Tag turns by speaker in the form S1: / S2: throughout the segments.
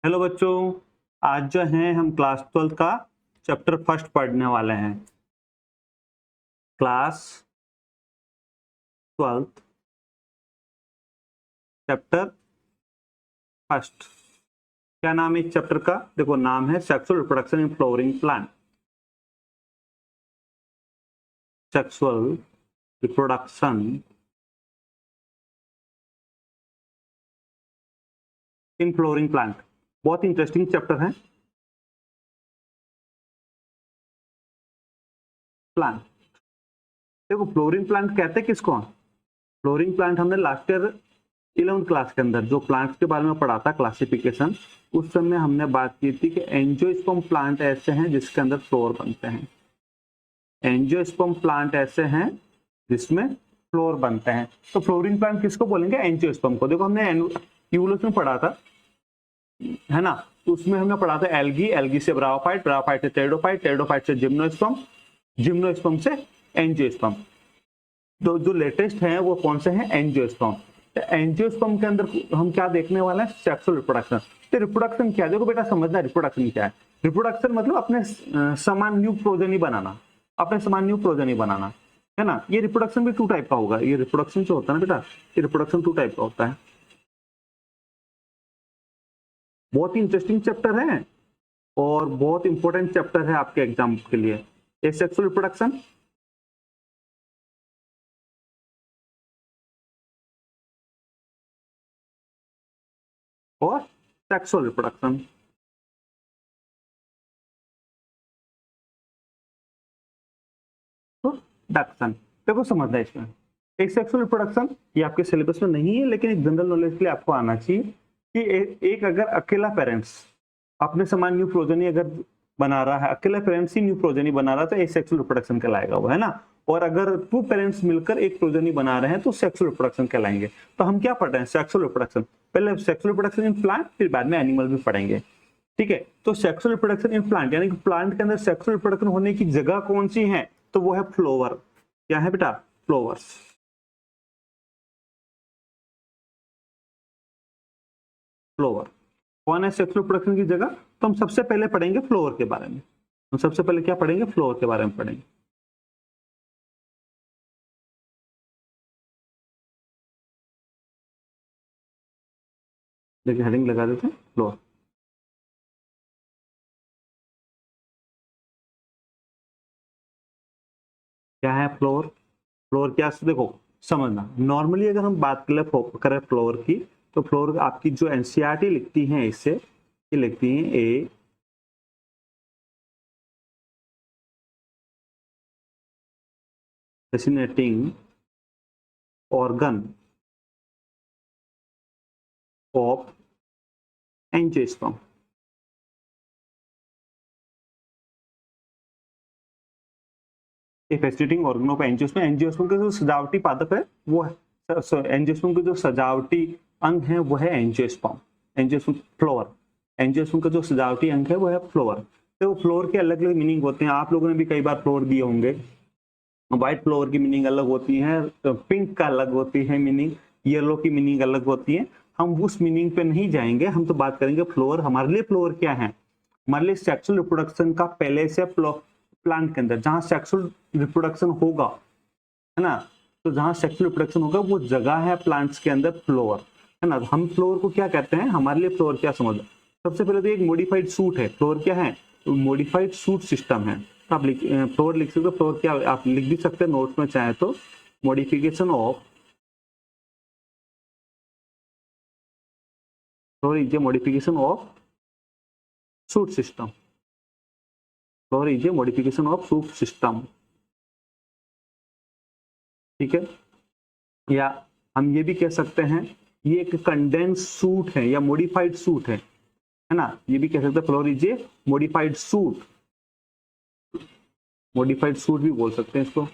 S1: Hello बच्चों, आज जो है हम क्लास 12 का चैप्टर फर्स्ट पढ़ने वाले हैं। Class 12 chapter first. क्या नाम है इस चैप्टर का? देखो, नाम है sexual reproduction in flowering plant. Sexual reproduction in flowering plant बहुत इंटरेस्टिंग चैप्टर है। प्लांट, देखो फ्लोवरिंग प्लांट कहते हैं किसको? फ्लोवरिंग प्लांट हमने लास्ट ईयर 11th क्लास के अंदर जो प्लांट्स के बारे में पढ़ा था, क्लासिफिकेशन, उस समय हमने बात की थी कि एंजियोस्पर्म प्लांट ऐसे हैं जिसके अंदर फ्लोर बनते हैं। एंजियोस्पर्म प्लांट ऐसे हैं जिसमें फ्लोर बनते हैं। तो फ्लोरिंग प्लांट किसको बोलेंगे? एंजियोस्पर्म को। देखो, हमने इवोल्यूशन में पढ़ा था, है ना? तो उसमें हमने पढ़ा था एल्गी, एल्गी से ब्रायोफाइट, ब्रायोफाइट से टेरिडोफाइट, टेरिडोफाइट से जिम्नोस्पर्म, जिम्नोस्पर्म से एंजियोस्पर्म। तो जो लेटेस्ट है वो कौन से हैं? एंजियोस्पर्म। तो एंजियोस्पर्म के अंदर हम क्या देखने वाले हैं? Sexual reproduction. तो रिप्रोडक्शन क्या है? देखो बेटा, समझना रिप्रोडक्शन क्या है। रिप्रोडक्शन मतलब अपने समान न्यू प्रोजेनी बनाना, अपने समान न्यू प्रोजेनी बनाना, है ना? ये रिप्रोडक्शन भी टू टाइप का होगा। ये रिप्रोडक्शन जो होता है ना बेटा, ये रिप्रोडक्शन टू टाइप का होता है। बहुत ही इंटरेस्टिंग चैप्टर है और बहुत इंपॉर्टेंट चैप्टर है आपके एग्जाम के लिए। ये सेक्सुअल रिप्रोडक्शन और सेक्सुअल रिप्रोडक्शन। तो डक्शन, देखो समझना है इसमें। एक सेक्सुअल रिप्रोडक्शन ये आपके सिलेबस में नहीं है, लेकिन एक जनरल नॉलेज के लिए आपको आना चाहिए कि एक अगर अकेला पेरेंट्स अपने समान न्यू प्रोजेनी अगर बना रहा है, अकेला पेरेंट्स ही न्यू प्रोजेनी बना रहा है, तो एक सेक्सुअल रिप्रोडक्शन कहलाएगा वो, है ना? और अगर टू पेरेंट्स मिलकर एक प्रोजेनी बना रहे हैं तो सेक्सुअल रिप्रोडक्शन कहलाएंगे। तो हम क्या पढ़ रहे हैं? Sexual reproduction. पहले सेक्सुअल रिप्रोडक्शन इन प्लांट, फिर बाद में एनिमल भी पढ़ेंगे। ठीक है? तो सेक्सुअल रिप्रोडक्शन इन प्लांट यानी कि प्लांट के अंदर सेक्सुअल रिप्रोडक्शन होने की जगह कौन सी है? तो वो है फ्लोवर। क्या है बेटा? फ्लोवर्स। फ्लोवर कौन है सेक्सुअल रिप्रोडक्शन की जगह? तो हम सबसे पहले पढ़ेंगे फ्लोवर के बारे में। हम सबसे पहले क्या पढ़ेंगे? फ्लोवर के बारे में पढ़ेंगे। देखिए, हेडिंग लगा देते हैं, फ्लोवर। क्या है फ्लोवर? फ्लोवर क्या? देखो समझना, नॉर्मली अगर हम बात करें फ्लोवर की, तो फ्लोवर आपकी जो एनसीईआरटी लिखती है इससे, ये लिखती है ए fascinating organ of angiosperm। fascinating organ of angiosperm, angiosperm का जो सजावटी पादप है वो है, एंजियोस्पर्म के जो सजावटी अंग है वो है एंजियोस्पर्म। एंजियोस्पर्म फ्लोवर, एंजियोस्पर्म का जो सजावटी अंग है वो है फ्लोवर। तो फ्लोवर के अलग अलग मीनिंग होते हैं, आप लोगों ने भी कई बार फ्लोवर दिए होंगे। व्हाइट फ्लोवर की मीनिंग अलग होती है, पिंक का अलग होती है मीनिंग, येलो की मीनिंग अलग होती है। हम उस मीनिंग पे नहीं जाएंगे, हम तो बात करेंगे फ्लोवर। हमारे लिए फ्लोवर क्या है? हमारे लिए सेक्सुअल रिप्रोडक्शन का पहले से प्लांट के अंदर जहां सेक्सुअल रिप्रोडक्शन होगा, है ना? तो जहां सेक्सुअल रिप्रोडक्शन होगा वो जगह है प्लांट्स के अंदर फ्लोवर, है ना? हम फ्लोवर को क्या कहते हैं? हमारे लिए फ्लोवर क्या समझ? सबसे पहले तो एक मॉडिफाइड सूट है। फ्लोवर क्या है? मॉडिफाइड सूट सिस्टम है। आप फ्लोवर लिख सकते हो। फ्लोवर क्या आप लिख भी सकते हैं नोट्स में चाहे तो। Modification of flower is a modification of shoot system. Flower is a modification of shoot system. ठीक है? या हम ये भी कह सकते हैं ये एक कंडेंस सूट है या मॉडिफाइड सूट है ना? ये भी कह सकते हैं floor is a modified suit. Modified suit भी बोल सकते हैं इसको,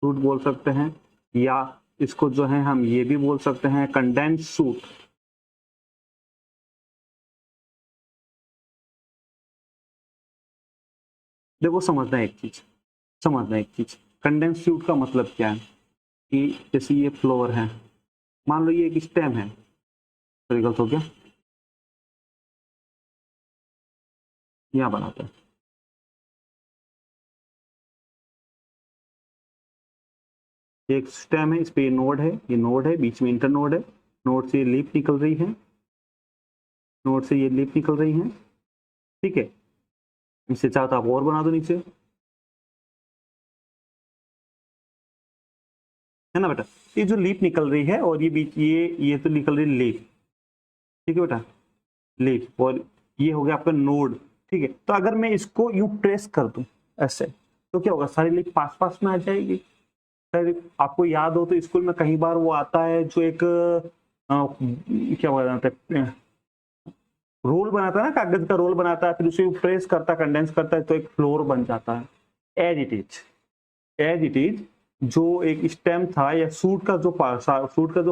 S1: सूट बोल सकते हैं, या इसको जो है हम ये भी बोल सकते हैं कंडेंस सूट। देखो समझना एक चीज, कंडेंस सूट का मतलब क्या है कि जैसे ये फ्लोर है, मान लो ये एक स्टेम है, तो गलत हो गया, यहाँ बनाते हैं। एक स्टेम है, इस पे ये नोड है, ये नोड है, बीच में इंटर नोड है, नोड से ये लीफ निकल रही है, नोड से ये लीफ निकल रही है, ठीक है। इससे चाहो तो आप और बना दो नीचे, है ना बेटा। ये जो लीफ निकल रही है और ये बीच ये तो निकल रही लीफ, ठीक है बेटा, लीफ, और ये हो गया आपका नोड, ठीक है। तो अगर मैं इसको यूं प्रेस कर दूं ऐसे, तो क्या होगा, सारी लीफ पास पास में आ जाएगी। सर आपको याद हो तो स्कूल में कई बार वो आता है जो एक क्या बोलते हैं, रोल बनाता है ना, कागज का रोल बनाता है, फिर उसे प्रेस करता, कंडेंस करता है, तो एक फ्लोर बन जाता है। एज इट इज जो एक स्टेम था या सूट का जो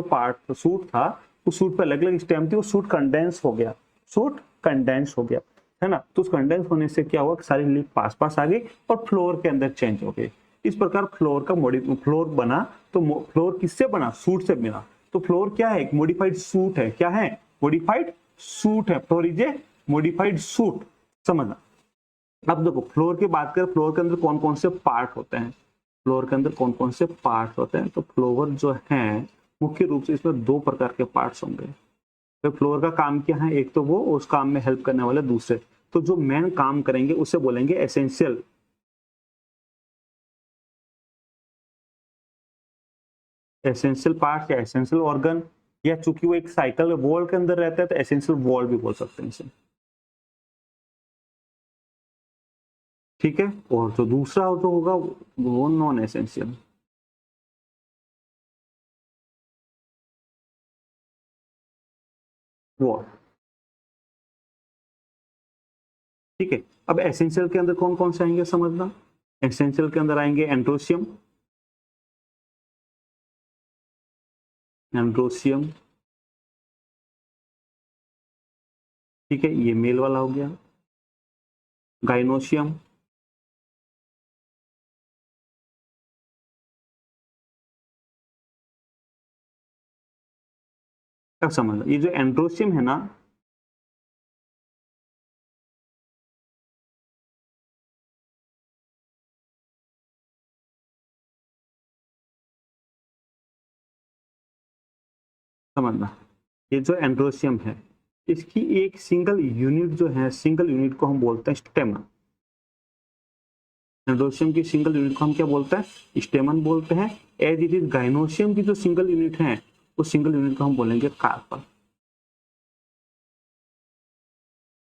S1: पार्ट सूट था, उस सूट पे अलग अलग स्टेम थी, वो सूट कंडेंस हो गया, सूट कंडेंस हो गया, है ना। तो उस कंडेंस होने से क्या हुआ, सारी लीफ पास पास आ गई और फ्लोर के अंदर चेंज हो गई। इस प्रकार फ्लोर का फ्लोर बना। तो फ्लोर किससे बना, सूट से बना। तो फ्लोर क्या है, एक मॉडिफाइड सूट है, क्या है, मॉडिफाइड सूट है, floor is a modified suit, समझना। अब देखो फ्लोर की बात करें, फ्लोर के अंदर कौन कौन से पार्ट होते हैं, फ्लोर के अंदर कौन कौन से पार्ट होते हैं। तो फ्लोर जो है मुख्य रूप से इसमें दो प्रकार के पार्ट्स होंगे। तो फ्लोर का काम क्या है, एक तो वो उस काम में हेल्प करने वाले, दूसरे तो जो मेन काम करेंगे उसे बोलेंगे एसेंशियल, एसेंशियल पार्ट या एसेंशियल ऑर्गन, या चूंकि वो एक साइकिल वॉल के अंदर रहता है तो एसेंशियल वॉल भी बोल सकते हैं इसे, ठीक है। और जो दूसरा जो होगा वो नॉन एसेंशियल, वॉल, ठीक है। अब एसेंशियल के अंदर कौन कौन से आएंगे समझना। एसेंशियल के अंदर आएंगे एंड्रोसियम, एंड्रोसियम, ठीक है, ये मेल वाला हो गया। गाइनोशियम, क्या समझना, ये जो एंड्रोसियम है ना, समझना, ये जो एंड्रोसियम है इसकी एक सिंगल यूनिट जो है, सिंगल यूनिट को हम बोलते हैं स्टेमन। एंड्रोसियम की सिंगल यूनिट को हम क्या बोलते हैं, स्टेमन बोलते हैं। एज इट इज गाइनोशियम की जो सिंगल यूनिट है, उस सिंगल यूनिट को हम बोलेंगे कार्पल।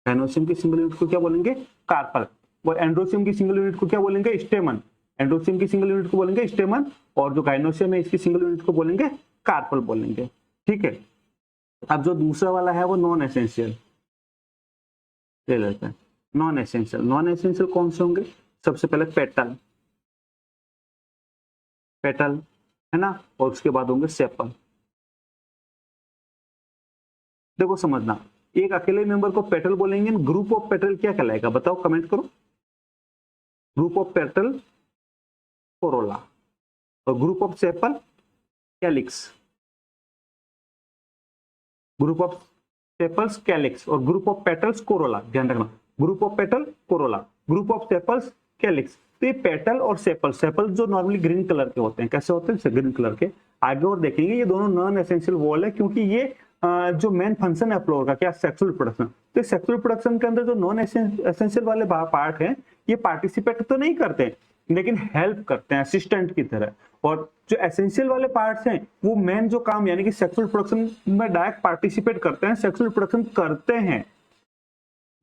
S1: गाइनोशियम की सिंगल यूनिट को क्या बोलेंगे, कार्पल। और एंड्रोसियम की सिंगल यूनिट को क्या बोलेंगे, स्टेमन। एंड्रोसियम की सिंगल यूनिट को बोलेंगे स्टेमन, और जो गाइनोशियम है इसकी सिंगल यूनिट को बोलेंगे कार्पल बोलेंगे, ठीक है। अब जो दूसरा वाला है वो नॉन एसेंशियल ले लेते हैं। नॉन एसेंशियल, नॉन एसेंशियल कौन से होंगे, सबसे पहले पेटल, पेटल, है ना, और उसके बाद होंगे सेपल। देखो समझना, एक अकेले मेंबर को पेटल बोलेंगे, ग्रुप ऑफ पेटल क्या कहलाएगा बताओ, कमेंट करो। ग्रुप ऑफ पेटल कोरोला, और group of sepal calyx, group of sepals calyx, और ग्रुप ऑफ पेटल्स कोरोला, ध्यान रखना, group of petal Corolla, group of sepals calyx. तो ये पेटल और सेपल, सेपल जो नॉर्मली ग्रीन कलर के होते हैं, कैसे होते हैं, ग्रीन कलर के। आगे और देखेंगे ये दोनों नॉन एसेंशियल वॉल है, क्योंकि ये जो मेन फंक्शन है फ्लोर का क्या, सेक्सुअल प्रोडक्शन। तो सेक्सुअल प्रोडक्शन के अंदर जो नॉन एसेंशियल वाले पार्ट हैं, ये पार्टिसिपेट तो नहीं करते लेकिन हेल्प करते हैं असिस्टेंट की तरह। और जो एसेंशियल वाले पार्ट्स हैं वो मेन जो काम यानी कि सेक्सुअल प्रोडक्शन में डायरेक्ट पार्टिसिपेट करते हैं, सेक्सुअल प्रोडक्शन करते हैं,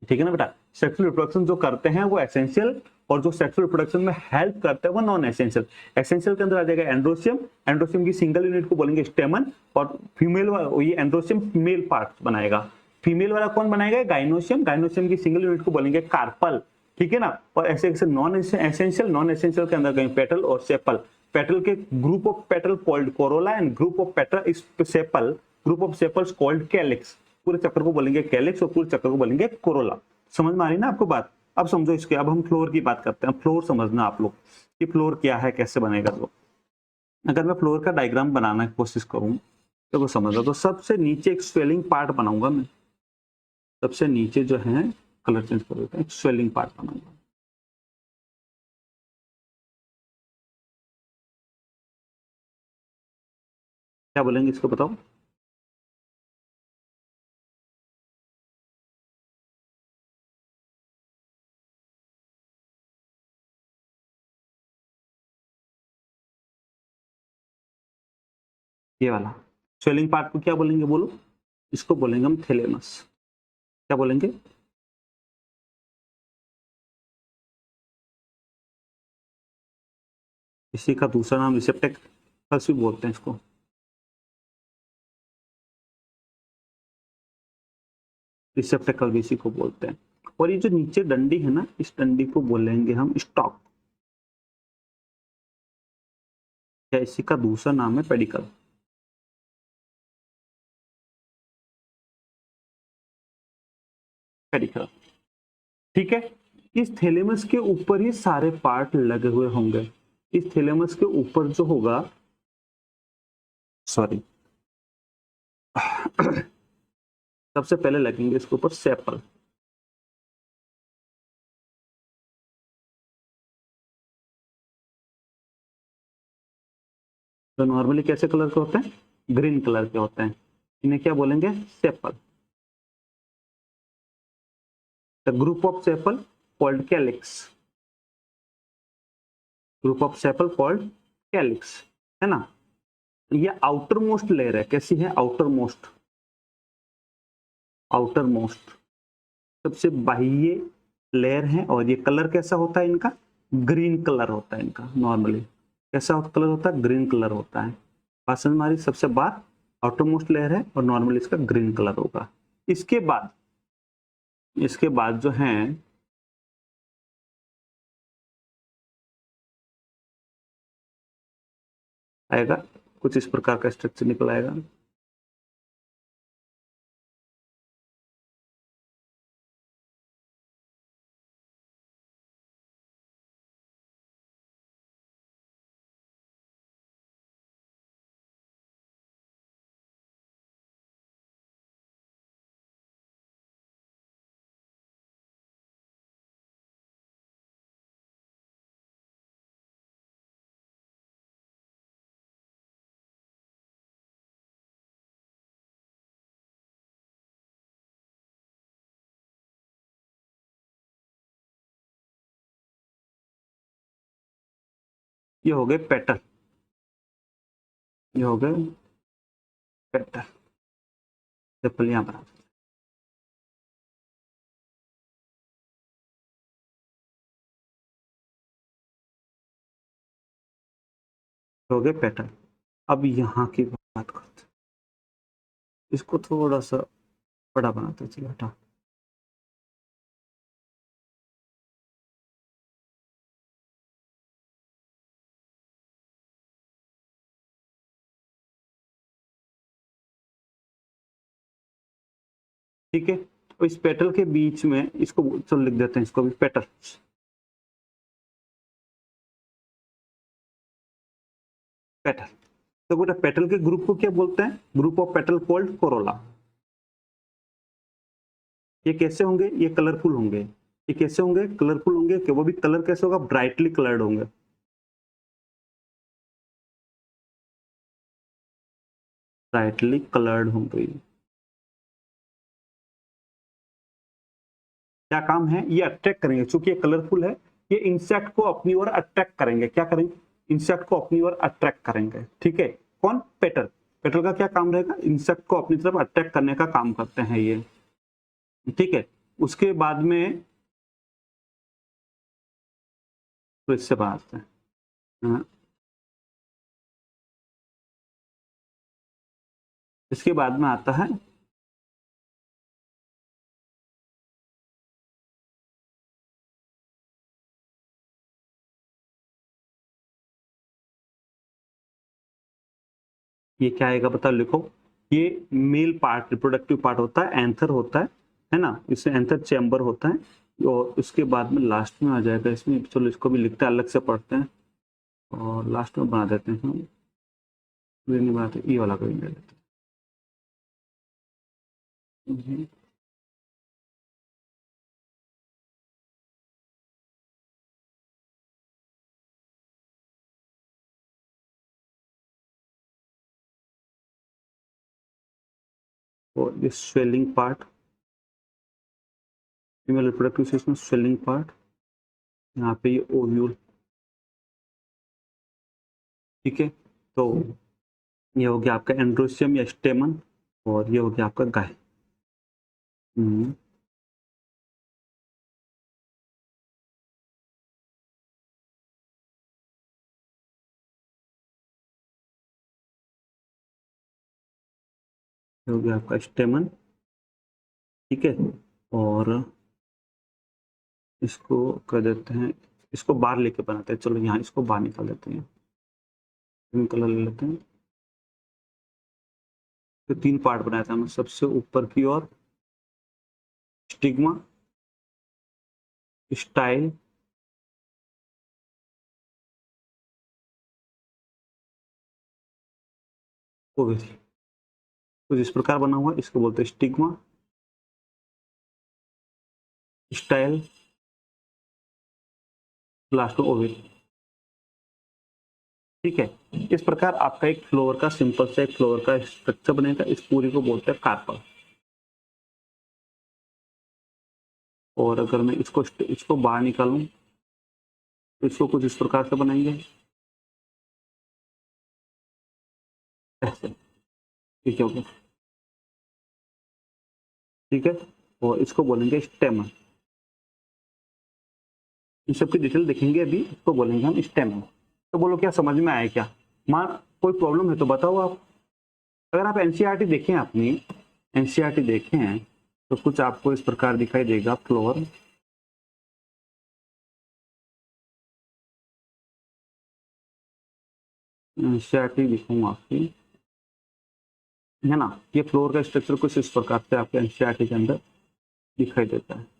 S1: ठीक है ना बेटा। सेक्सुअल रिप्रोडक्शन जो करते हैं वो एसेंशियल, और जो सेक्सुअल रिप्रोडक्शन में हेल्प करते हैं वो नॉन एसेंशियल। एसेंशियल के अंदर आ जाएगा एंड्रोसियम, एंड्रोसियम की सिंगल यूनिट को बोलेंगे स्टेमन, और फीमेल ये एंड्रोसियम मेल पार्ट बनाएगा। फीमेल वाला कौन बनाएगा, गाइनोसियम, गाइनोसियम की सिंगल यूनिट को बोलेंगे कार्पल, ठीक है ना। और ऐसे ऐसे नॉन एसेंशियल, नॉन एसेंशियल के अंदर कहीं पेटल और सेपल। पेटल के group of petal called Corolla, and group of petal is sepal, group of sepals called calyx. पूरे चक्कर को बोलेंगे कैलिक्स और पूरे चक्कर को बोलेंगे कोरोला। समझ में आ रही ना आपको बात। अब समझो इसके, अब हम फ्लोर की बात करते हैं। फ्लोर समझना आप लोग कि फ्लोर क्या है, कैसे बनेगा। तो अगर मैं फ्लोर का डायग्राम बनाने की कोशिश करूं देखो समझ लो, तो सबसे नीचे एक स्वेलिंग पार्ट बनाऊंगा मैं, सबसे नीचे जो है कलर चेंज कर देते हैं, एक स्वेलिंग पार्ट बनाऊंगा। क्या बोलेंगे इसको बताओ? ये वाला स्वेलिंग पार्ट को क्या बोलेंगे बोलो? इसको बोलेंगे हम थैलेमस। क्या बोलेंगे? इसी का दूसरा नाम रिसेप्टेकल्स भी बोलते हैं इसको। रिसेप्टेकल भी इसी को बोलते हैं। और ये जो नीचे डंडी है ना, इस डंडी को बोलेंगे हम स्टॉक, या इसी का दूसरा नाम है पेडिकल। पेडिकल, ठीक है। इस थैलेमस के ऊपर ही सारे पार्ट लगे हुए होंगे। इस थैलेमस के ऊपर जो होगा, सॉरी सबसे पहले लगेंगे इसके ऊपर सेपल। तो नॉर्मली कैसे कलर के होते हैं? ग्रीन कलर के होते हैं। इन्हें क्या बोलेंगे? Sepal. The group of sepal called calyx. Group of sepal called calyx, है ना। ये आउटर मोस्ट लेयर है। कैसी है? Outer most. आउटर मोस्ट सबसे बाह्य लेयर है। और ये कलर कैसा होता है इनका? ग्रीन कलर होता है इनका नॉर्मली। कैसा कलर होता है? ग्रीन कलर होता है। बात समझ में आ रही? सबसे बाहर आउटर मोस्ट लेयर है और नॉर्मली इसका ग्रीन कलर होगा। इसके बाद जो है आएगा कुछ इस प्रकार का स्ट्रक्चर निकल आएगा। ये हो गए पेटल। ये हो गए पेटल। सिंपल यहां पर हो गए पेटल। अब यहाँ की बात करते हैं। इसको थोड़ा सा बड़ा बनाते चलिए, हटा। ठीक है। तो इस पेटल के बीच में इसको चलो लिख देते हैं, इसको भी पेटल। पेटल। तो बेटा पेटल के ग्रुप को क्या बोलते हैं? Group of petal called Corolla. ये कैसे होंगे? ये कलरफुल होंगे। ये कैसे होंगे? कलरफुल होंगे। कि वो भी कलर कैसे होगा? ब्राइटली कलर्ड होंगे। ब्राइटली कलर्ड होंगे। क्या काम है? ये अट्रैक्ट करेंगे, क्योंकि ये कलरफुल है। ये इंसेक्ट को अपनी ओर अट्रैक्ट करेंगे। क्या करेंगे? इंसेक्ट को अपनी ओर अट्रैक्ट करेंगे। ठीक है। कौन? पेटल। पेटल का क्या काम रहेगा? इंसेक्ट को अपनी तरफ अट्रैक्ट करने का काम करते हैं ये। ठीक है। उसके बाद में तो इससे बात है। हाँ। इसके बाद में आता है ये क्या आएगा बता, लिखो। ये मेल पार्ट, रिप्रोडक्टिव पार्ट होता है, एंथर होता है ना। इसमें एंथर चैम्बर होता है। और उसके बाद में लास्ट में आ जाएगा इसमें, चलो इसको भी लिखते हैं, अलग से पढ़ते हैं और लास्ट में बना देते हैं हम। ये नहीं बनाते, ये वाला कोई ले लेते हैं। और ये swelling part, female reproductive system swelling part, यहाँ पे ये ओव्यूल। ठीक है, तो ये हो गया आपका एंड्रोसियम या स्टेमन, और ये हो गया आपका गाय। ये हो गया आपका स्टेमन। ठीक है, और इसको कर देते हैं, इसको बाहर लेके बनाते हैं। चलो यहाँ इसको बाहर निकाल देते हैं, ग्रीन कलर ले लेते हैं। तो 3 पार्ट बनाया था हमने। सबसे ऊपर की ओर स्टिग्मा, स्टाइल, ओवेरी। कुछ इस प्रकार बना हुआ, इसको बोलते हैं स्टिग्मा, स्टाइल, लास्ट में ओवेरी। ठीक है, इस प्रकार आपका एक फ्लोर का सिंपल से एक फ्लोर का स्ट्रक्चर बनेगा। इस पूरी को बोलते हैं कार्पल। और अगर मैं इसको बाहर निकालूं तो इसको कुछ इस प्रकार से बनाएंगे, ऐसे। ठीक है, ओके। ठीक है, और इसको बोलेंगे स्टेमन। इन सबकी डिटेल देखेंगे अभी, इसको बोलेंगे हम स्टेमन। तो बोलो क्या समझ में आया क्या? मां कोई प्रॉब्लम है तो बताओ आप। अगर आप एनसीईआरटी देखें, अपनी एनसीईआरटी देखें हैं तो कुछ आपको इस प्रकार दिखाई देगा फ्लोर। एनसीईआरटी दिखाऊंगा आपकी, है ना। ये फ्लोर का स्ट्रक्चर कुछ इस प्रकार से आपके एनसीईआरटी के अंदर दिखाई देता है।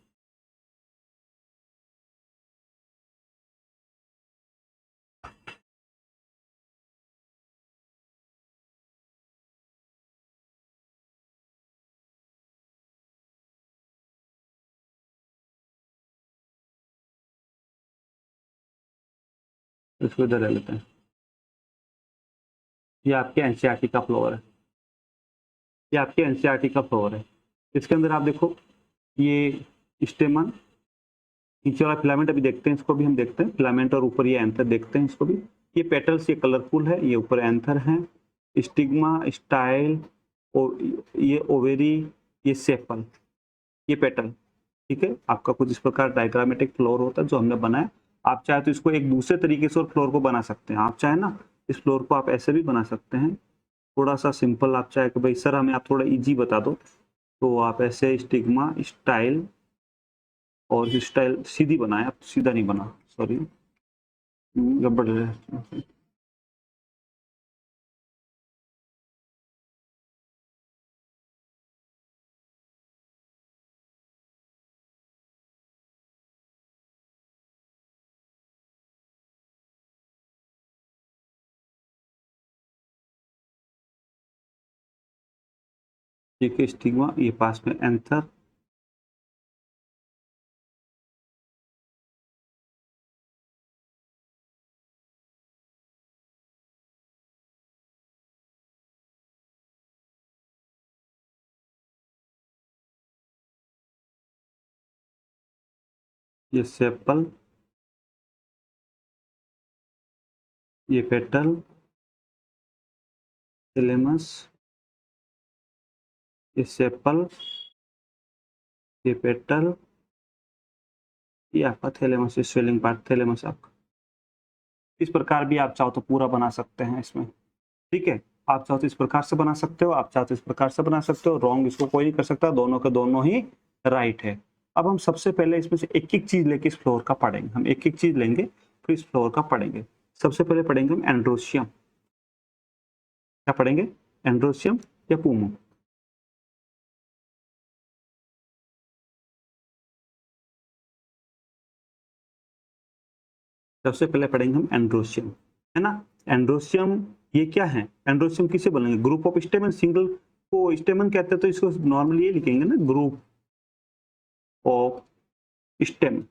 S1: इसको इधर ले लेते हैं। ये आपके एनसीईआरटी का फ्लोर है। ये आपके एनसीईआरटी का फ्लोर है। इसके अंदर आप देखो, ये स्टेमन, नीचे वाला फिलामेंट अभी देखते हैं, इसको भी हम देखते हैं। फिलामेंट और ऊपर ये एंथर देखते हैं इसको भी। ये पेटल्स ये कलरफुल है, ये ऊपर एंथर है। स्टिग्मा, स्टाइल, और ये ओवेरी, ये सेपल, ये पेटल। ठीक है, आपका कुछ इस प्रकार डायग्रामेटिक फ्लोर होता है जो हमने बनाया। आप चाहे तो इसको एक दूसरे तरीके से और फ्लोर को बना सकते हैं। आप चाहे ना इस फ्लोर को आप ऐसे भी बना सकते हैं, थोड़ा सा सिंपल। आप चाहे कि भाई सर हमें आप थोड़ा इजी बता दो, तो आप ऐसे स्टिग्मा, स्टाइल, और स्टाइल सीधी बनाए, आप सीधा नहीं बना, सॉरी, गड़बड़ है। ठीक है, स्टिग्मा, ये पास में एंथर, ये सेपल, ये पेटल, थैलेमस, ये सेपल, ये पेटल, ये आपका थैलेमस, ये स्वेलिंग पार्ट थैलेमस आपका। इस प्रकार भी आप चाहो तो पूरा बना सकते हैं इसमें। ठीक है, आप चाहो तो इस प्रकार से बना सकते हो, आप चाहो तो इस प्रकार से बना सकते हो। रॉन्ग इसको कोई नहीं कर सकता, दोनों के दोनों ही राइट है। अब हम सबसे पहले इसमें से एक एक चीज लेके इस फ्लोर का पढ़ेंगे। हम एक एक चीज लेंगे फिर इस फ्लोर का पढ़ेंगे। सबसे पहले पढ़ेंगे हम एंड्रोसियम। क्या पढ़ेंगे? एंड्रोसियम या पूमो। सबसे पहले पढ़ेंगे हम एंड्रोसियम, है ना। एंड्रोसियम ये क्या है? एंड्रोसियम किसे बोलेंगे? Group of stem and single को स्टेमन कहते हैं, तो इसको नॉर्मली ये लिखेंगे ना, ग्रुप ऑफ स्टेम।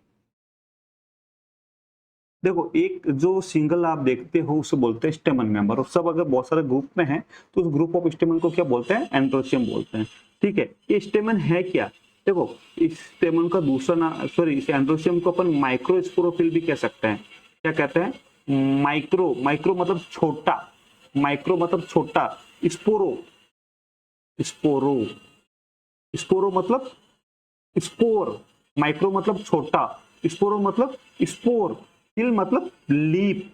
S1: देखो एक जो सिंगल आप देखते हो उसे बोलते हैं स्टेमन मेंबर, और सब अगर बहुत सारे ग्रुप में है तो उस ग्रुप ऑफ स्टेमन को क्या बोलते हैं, एंड्रोशियम बोलते हैं। ठीक है, ये स्टेमन है क्या, देखो इस स्टेमन का दूसरा नाम, सॉरी, इस एंड्रोशियम को अपन माइक्रोस्पोरोफिल भी कह सकते हैं। क्या कहते हैं, माइक्रो, माइक्रो मतलब छोटा, माइक्रो मतलब छोटा, स्पोरो, स्पोरो, स्पोरो मतलब स्पोर, माइक्रो मतलब छोटा, स्पोरो मतलब स्पोर, फिल मतलब लीप,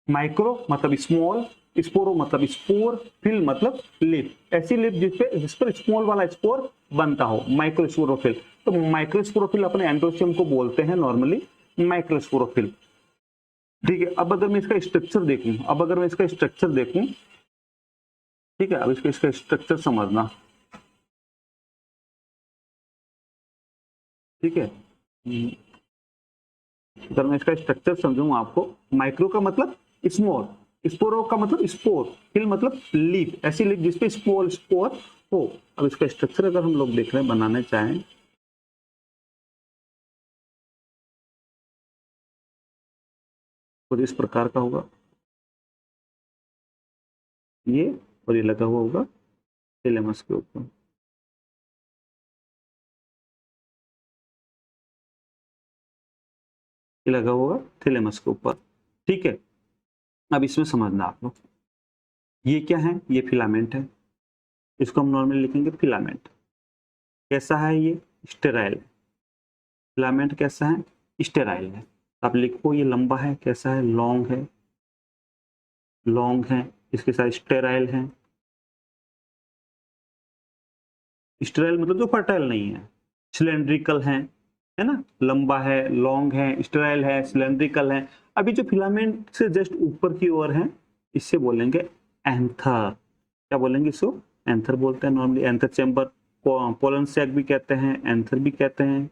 S1: माइक्रो मतलब स्मॉल, स्पोरो मतलब स्पोर, फिल मतलब लिप, ऐसी लिप जिस पर स्मॉल वाला स्पोर बनता हो, माइक्रोस्पोरोफिल। तो माइक्रोस्पोरोफिल अपने एंड्रोशियम को बोलते हैं नॉर्मली माइक्रोस्पोरोफिल। ठीक है, अब अगर मैं इसका स्ट्रक्चर देखूं, अब अगर मैं इसका स्ट्रक्चर देखूं, ठीक है, अब इसका स्ट्रक्चर समझना। ठीक है, अगर मैं इसका स्ट्रक्चर समझूं आपको, माइक्रो का मतलब स्मॉल, स्पोरो का मतलब स्पोर, फिल मतलब लीफ, ऐसी लीफ जिसपे स्मॉल स्पोर हो। अब इसका स्ट्रक्चर अगर हम लोग देख रहे हैं, बनाने चाहें, तो इस प्रकार का होगा ये, और ये लगा हुआ होगा थैलेमस के ऊपर। ये लगा हुआ थैलेमस के ऊपर। ठीक है, अब इसमें समझना आप लोग, ये क्या है, ये फिलामेंट है, इसको हम नॉर्मली लिखेंगे फिलामेंट। कैसा है ये, स्टेराइल। फिलामेंट कैसा है, स्टेराइल है। आप लिखो ये लंबा है, कैसा है, लॉन्ग है, लॉन्ग है, इसके साथ स्टेराइल है। स्टेराइल मतलब जो फर्टाइल नहीं है। सिलेंड्रिकल है ना, लंबा है, लॉन्ग है, स्टेराइल है, सिलेंड्रिकल है। अभी जो फिलामेंट से जस्ट ऊपर की ओर है, इससे बोलेंगे एंथर। क्या बोलेंगे इसको, एंथर बोलते हैं normally, anther chamber, pollen sac भी कहते हैं, एंथर भी कहते हैं,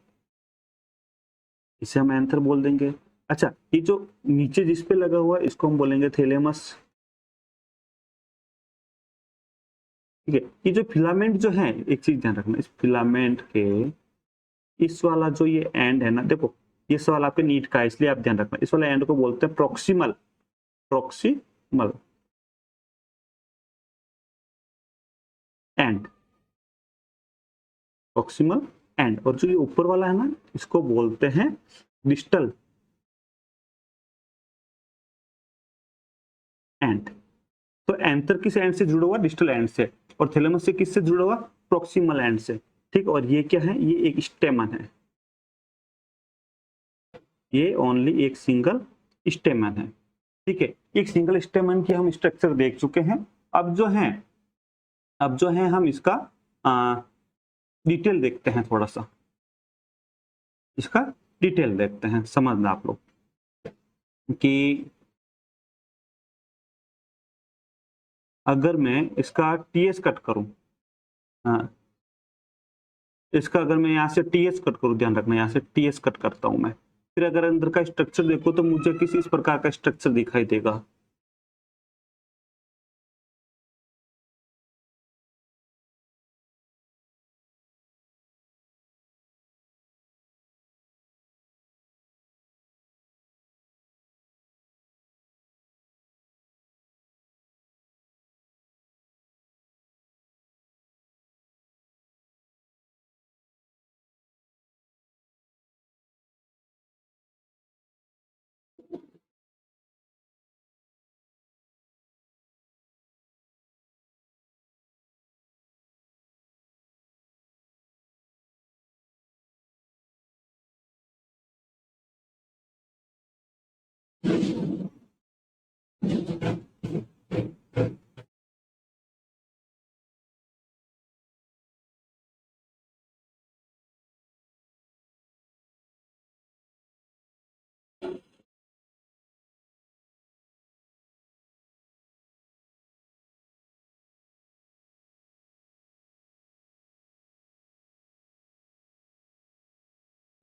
S1: इसे हम एंथर बोल देंगे। अच्छा, ये जो नीचे जिस पे लगा हुआ है इसको हम बोलेंगे थैलेमस। ठीक है, ये जो फिलामेंट जो है, एक चीज ध्यान रखना, इस फिलामेंट के इस वाला जो ये एंड है ना, देखो ये सवाल आपके नीट का है इसलिए आप ध्यान रखना, इस वाला एंड को बोलते हैं proximal, proximal and, proximal and. और जो ये ऊपर वाला है ना, इसको बोलते हैं डिस्टल एंड। तो एंथर किस एंड से जुड़ा हुआ, डिस्टल एंड से, और थैलेमस से किससे जुड़ा हुआ, प्रोक्सिमल एंड से। ठीक, और ये क्या है, ये एक स्टेमन है, ये ओनली एक सिंगल स्टेमन है। ठीक है, एक सिंगल स्टेमन की हम स्ट्रक्चर देख चुके हैं। अब जो है, अब जो है हम इसका डिटेल देखते हैं, थोड़ा सा इसका डिटेल देखते हैं, समझना आप लोग कि अगर मैं इसका टीएस कट करूं, हाँ, इसका अगर मैं यहाँ से टीएस कट करूं, ध्यान रखना यहाँ से टीएस कट करता हूं मैं, फिर अगर अंदर का स्ट्रक्चर देखो तो मुझे किसी इस प्रकार का स्ट्रक्चर दिखाई देगा।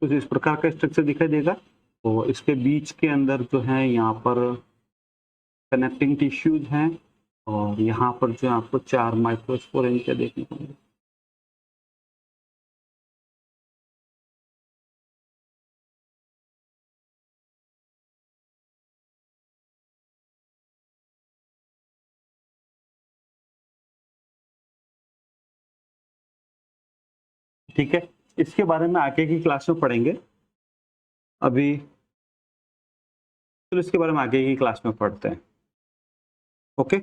S1: कुछ इस प्रकार का स्ट्रक्चर दिखाई देगा। तो इसके बीच के अंदर जो है यहाँ पर कनेक्टिंग टिश्यूज हैं, और यहाँ पर जो है आपको 4 माइक्रोस्पोरेंज के देखने को मिले। ठीक है, इसके बारे में आगे की क्लास में पढ़ेंगे। अभी चलो इसके बारे में आगे की क्लास में पढ़ते हैं। ओके।